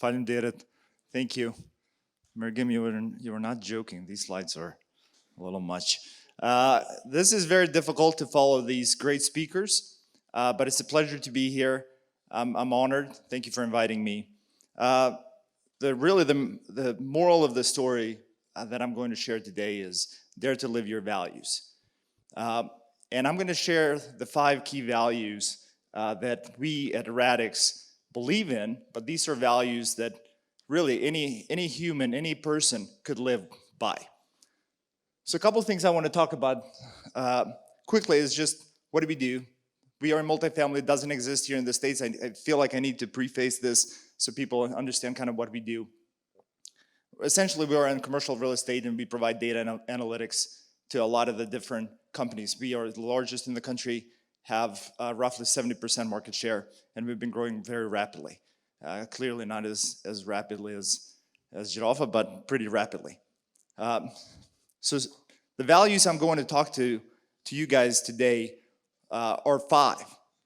Falim did it. Thank you. Mergim, you were not joking. These slides are a little much. This is very difficult to follow these great speakers, but it's a pleasure to be here. I'm honored. Thank you for inviting me. The moral of the story that I'm going to share today is dare to live your values. And I'm going to share the 5 key values that we at TEDxRITKosovo believe in, but these are values that really any human, any person could live by. So a couple of things I want to talk about quickly is just what do we do? We are in multifamily, it doesn't exist here in the States. I feel like I need to preface this so people understand kind of what we do. Essentially, we are in commercial real estate and we provide data and analytics to a lot of the different companies. We are the largest in the country, have roughly 70% market share, and we've been growing very rapidly. Clearly not as rapidly as Giraffe, but pretty rapidly. So the values I'm going to talk to you guys today are 5.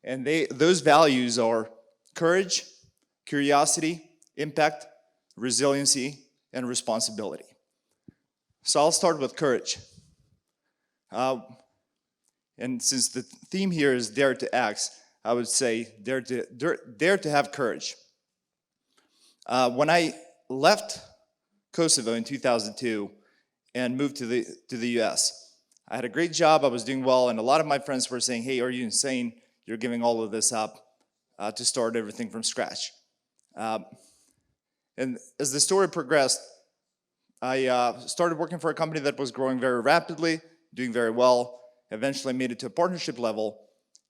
And those values are courage, curiosity, impact, resiliency, and responsibility. So I'll start with courage. And since the theme here is dare to act, I would say dare to have courage. When I left Kosovo in 2002 and moved to the US, I had a great job, I was doing well, and a lot of my friends were saying, hey, are you insane? You're giving all of this up to start everything from scratch. And as the story progressed, I started working for a company that was growing very rapidly, doing very well, eventually made it to a partnership level,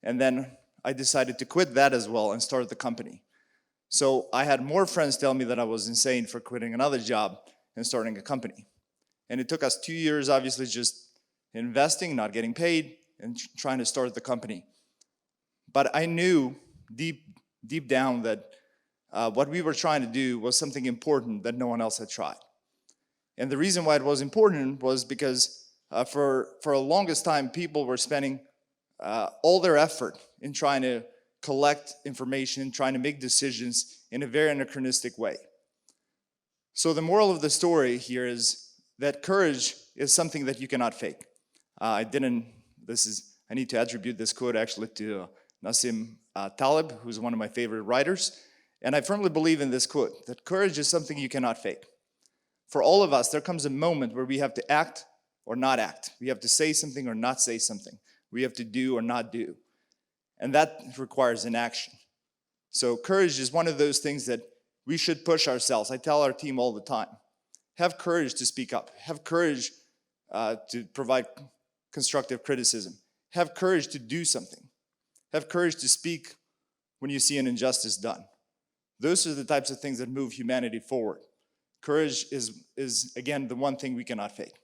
and then I decided to quit that as well and start the company. So I had more friends tell me that I was insane for quitting another job and starting a company. And it took us 2 years, obviously, just investing, not getting paid, and trying to start the company. But I knew deep down that what we were trying to do was something important that no one else had tried. And the reason why it was important was because for the longest time, people were spending all their effort in trying to collect information, trying to make decisions in a very anachronistic way. So the moral of the story here is that courage is something that you cannot fake. I need to attribute this quote actually to Nassim Taleb, who's one of my favorite writers. And I firmly believe in this quote, that courage is something you cannot fake. For all of us, there comes a moment where we have to act or not act. We have to say something or not say something. We have to do or not do. And that requires an action. So courage is one of those things that we should push ourselves. I tell our team all the time, have courage to speak up. Have courage to provide constructive criticism. Have courage to do something. Have courage to speak when you see an injustice done. Those are the types of things that move humanity forward. Courage is again, the one thing we cannot fake.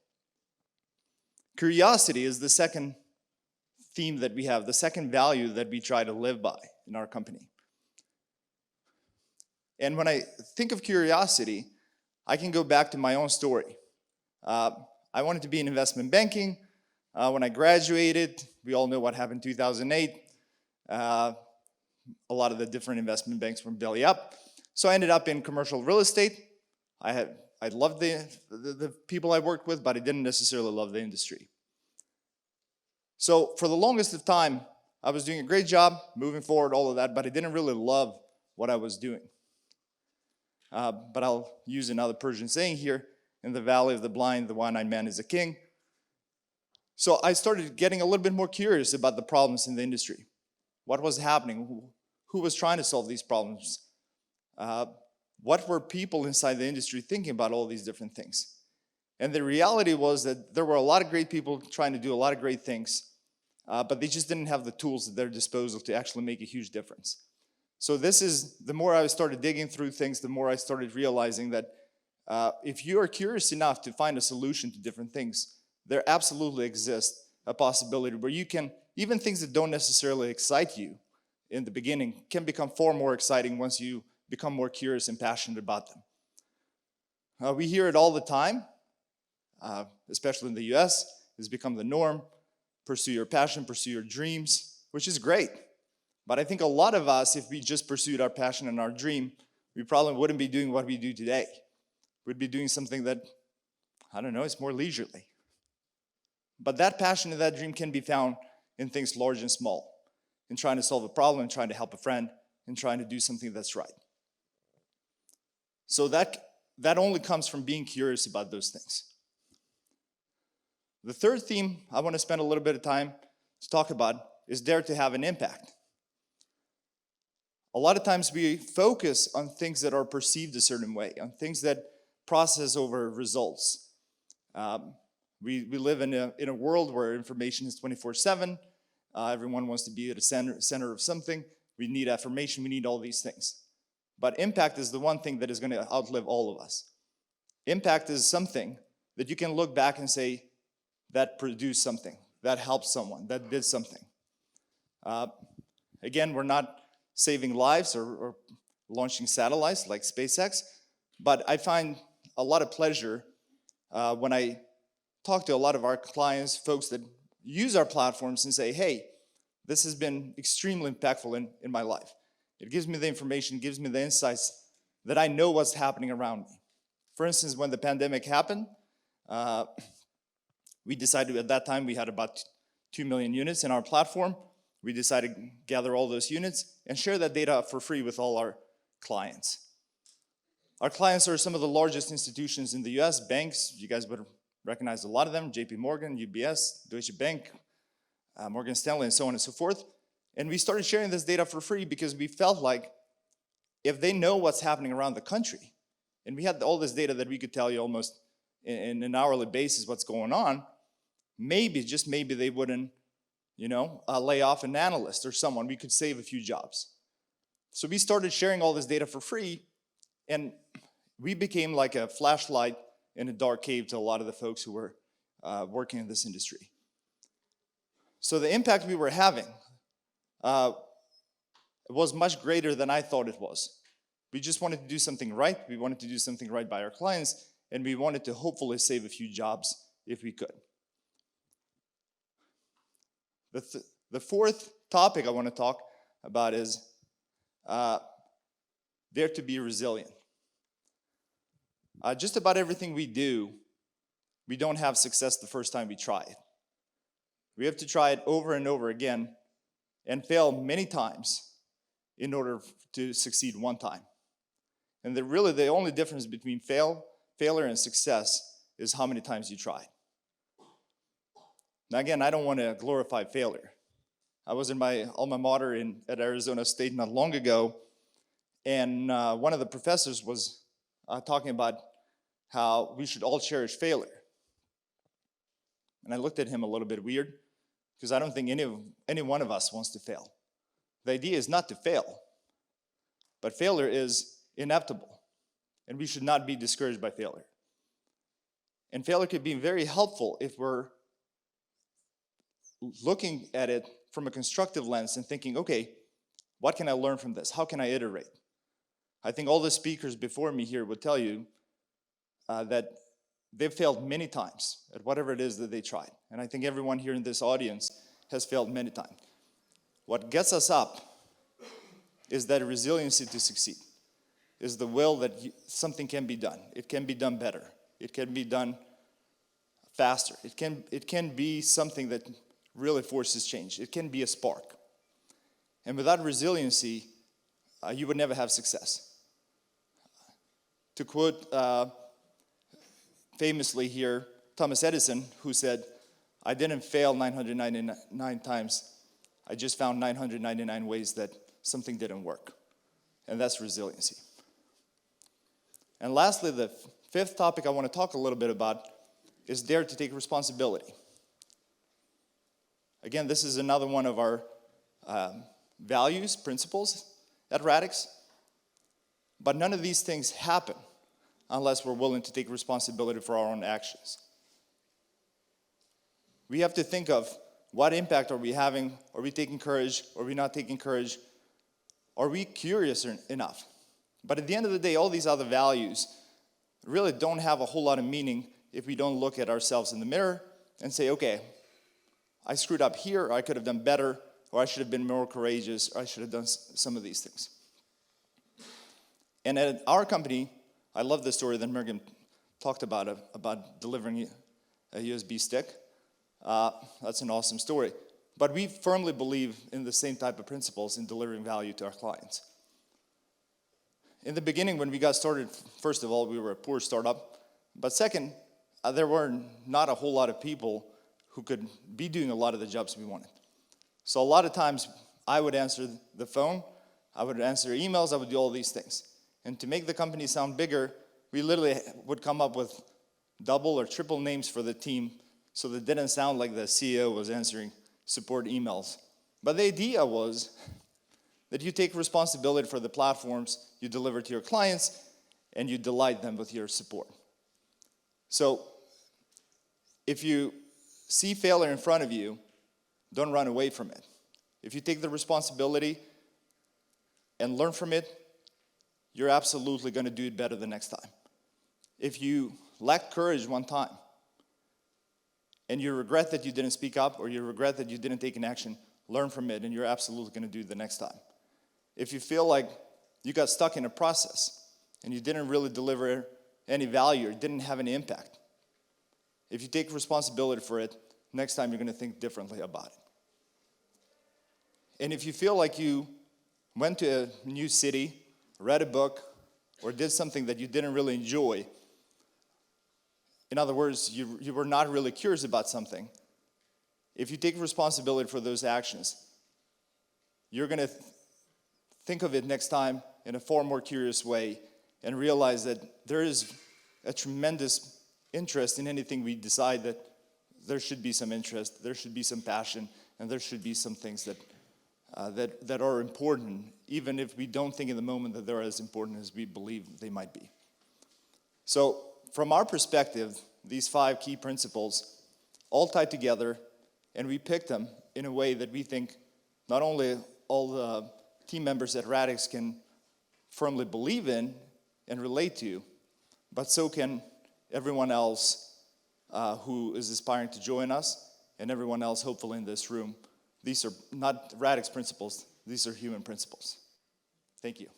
Curiosity is the second theme that we have, the second value that we try to live by in our company. And when I think of curiosity, I can go back to my own story. I wanted to be in investment banking. When I graduated, we all know what happened in 2008. A lot of the different investment banks went belly up. So I ended up in commercial real estate. I loved the people I worked with, but I didn't necessarily love the industry. So for the longest of time, I was doing a great job, moving forward, all of that, but I didn't really love what I was doing. But I'll use another Persian saying here, in the valley of the blind, the one-eyed man is a king. So I started getting a little bit more curious about the problems in the industry. What was happening? Who was trying to solve these problems? What were people inside the industry thinking about all these different things? And the reality was that there were a lot of great people trying to do a lot of great things, but they just didn't have the tools at their disposal to actually make a huge difference. So the more I started digging through things, the more I started realizing that if you are curious enough to find a solution to different things, there absolutely exists a possibility where you can, even things that don't necessarily excite you in the beginning, can become far more exciting once you become more curious and passionate about them. We hear it all the time, especially in the US. It's become the norm. Pursue your passion, pursue your dreams, which is great. But I think a lot of us, if we just pursued our passion and our dream, we probably wouldn't be doing what we do today. We'd be doing something that, I don't know, it's more leisurely. But that passion and that dream can be found in things large and small, in trying to solve a problem, in trying to help a friend, in trying to do something that's right. So that only comes from being curious about those things. The third theme I want to spend a little bit of time to talk about is dare to have an impact. A lot of times we focus on things that are perceived a certain way, on things that process over results. We live in a world where information is 24/7. Everyone wants to be at the center of something. We need affirmation. We need all these things. But impact is the one thing that is going to outlive all of us. Impact is something that you can look back and say, that produced something, that helped someone, that did something. Again, we're not saving lives or launching satellites like SpaceX, but I find a lot of pleasure when I talk to a lot of our clients, folks that use our platforms and say, hey, this has been extremely impactful in my life. It gives me the information, gives me the insights that I know what's happening around me. For instance, when the pandemic happened, we decided at that time we had about 2 million units in our platform. We decided to gather all those units and share that data for free with all our clients. Our clients are some of the largest institutions in the US, banks. You guys would recognize a lot of them, JP Morgan, UBS, Deutsche Bank, Morgan Stanley, and so on and so forth. And we started sharing this data for free because we felt like if they know what's happening around the country, and we had all this data that we could tell you almost in an hourly basis what's going on, maybe, just maybe they wouldn't, lay off an analyst or someone. We could save a few jobs. So we started sharing all this data for free, and we became like a flashlight in a dark cave to a lot of the folks who were working in this industry. So the impact we were having was much greater than I thought it was. We just wanted to do something right. We wanted to do something right by our clients, and we wanted to hopefully save a few jobs if we could. The fourth topic I want to talk about is dare to be resilient. Just about everything we do, we don't have success the first time we try it. We have to try it over and over again and fail many times in order to succeed one time. And really the only difference between failure and success is how many times you try. Now again, I don't want to glorify failure. I was in my alma mater at Arizona State not long ago, and one of the professors was talking about how we should all cherish failure. And I looked at him a little bit weird, because I don't think any one of us wants to fail. The idea is not to fail, but failure is inevitable, and we should not be discouraged by failure. And failure could be very helpful if we're looking at it from a constructive lens and thinking, okay, what can I learn from this? How can I iterate? I think all the speakers before me here would tell you that they've failed many times at whatever it is that they tried. And I think everyone here in this audience has failed many times. What gets us up is that resiliency to succeed, is the will that something can be done. It can be done better. It can be done faster. It can be something that really forces change. It can be a spark. And without resiliency, you would never have success. To quote famously here, Thomas Edison, who said, I didn't fail 999 times. I just found 999 ways that something didn't work. And that's resiliency. And lastly, the fifth topic I want to talk a little bit about is dare to take responsibility. Again, this is another one of our values, principles at Radix. But none of these things happen unless we're willing to take responsibility for our own actions. We have to think of what impact are we having? Are we taking courage? Are we not taking courage? Are we curious enough? But at the end of the day, all these other values really don't have a whole lot of meaning if we don't look at ourselves in the mirror and say, okay, I screwed up here, or I could have done better, or I should have been more courageous, or I should have done some of these things. And at our company, I love the story that Mergen talked about delivering a USB stick. That's an awesome story. But we firmly believe in the same type of principles in delivering value to our clients. In the beginning, when we got started, first of all, we were a poor startup. But second, there were not a whole lot of people who could be doing a lot of the jobs we wanted. So a lot of times, I would answer the phone, I would answer emails, I would do all these things. And to make the company sound bigger, we literally would come up with double or triple names for the team so that it didn't sound like the CEO was answering support emails. But the idea was that you take responsibility for the platforms you deliver to your clients and you delight them with your support. So if you see failure in front of you, don't run away from it. If you take the responsibility and learn from it, you're absolutely going to do it better the next time. If you lack courage one time and you regret that you didn't speak up or you regret that you didn't take an action, learn from it and you're absolutely going to do it the next time. If you feel like you got stuck in a process and you didn't really deliver any value or didn't have any impact, if you take responsibility for it, next time you're going to think differently about it. And if you feel like you went to a new city, read a book, or did something that you didn't really enjoy, in other words, you were not really curious about something, if you take responsibility for those actions, you're going to think of it next time in a far more curious way and realize that there is a tremendous interest in anything we decide that there should be some interest, there should be some passion, and there should be some things that are important, even if we don't think in the moment that they're as important as we believe they might be. So, from our perspective, these 5 key principles all tie together, and we picked them in a way that we think not only all the team members at Radix can firmly believe in and relate to, but so can everyone else who is aspiring to join us, and everyone else hopefully in this room. These are not Radix principles, these are human principles. Thank you.